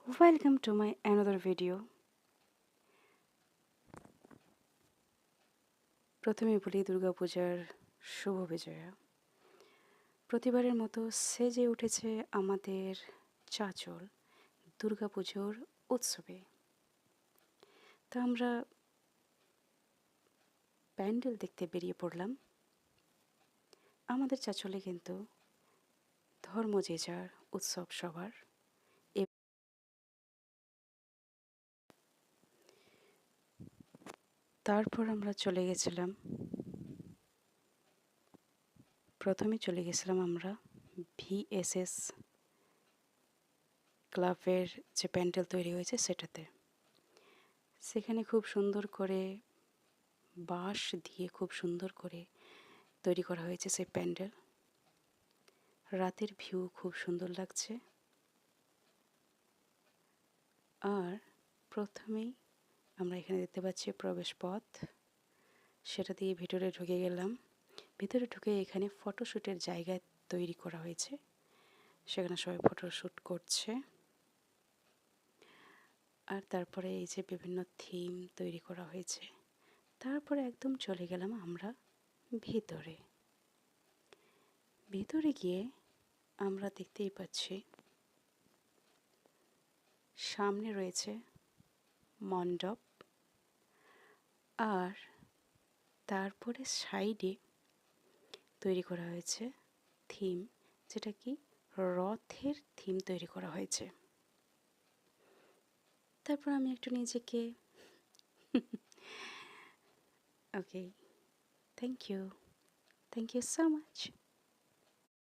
Welcome to my another video. প্রথমে বলি দুর্গাপূজার শুভ বিজয়া। প্রতিবারের মতো সেজে উঠেছে আমাদের চাঁচল দুর্গাপুজোর উৎসবে। তা আমরা প্যান্ডেল দেখতে বেরিয়ে পড়লাম। আমাদের চাঁচলে কিন্তু ধর্ম যে যার, উৎসব সবার। তারপর আমরা প্রথমে চলে গেছিলাম আমরা ভিএসএস ক্লাবের যে প্যান্ডেল তৈরি হয়েছে সেটাতে। সেখানে খুব সুন্দর করে বাঁশ দিয়ে খুব সুন্দর করে তৈরি করা হয়েছে সেই প্যান্ডেল। রাতের ভিউ খুব সুন্দর লাগছে। আর প্রথমেই আমরা এখানে দেখতে পাচ্ছি প্রবেশ পথ, সেটা দিয়ে ভিতরে ঢুকে গেলাম। ভিতরে ঢুকে এখানে ফটোশ্যুটের জায়গা তৈরি করা হয়েছে, সেখানে সবাই ফটোশ্যুট করছে। আর তারপরে এই যে বিভিন্ন থিম তৈরি করা হয়েছে। তারপরে একদম চলে গেলাম আমরা ভিতরে। ভিতরে গিয়ে আমরা দেখতেই পাচ্ছি সামনে রয়েছে মণ্ডপ, আর তারপরে সাইডে তৈরি করা হয়েছে থিম, যেটা কি রথের থিম তৈরি করা হয়েছে। তারপর আমি একটু নিজেকে ওকে, থ্যাংক ইউ সো মাচ।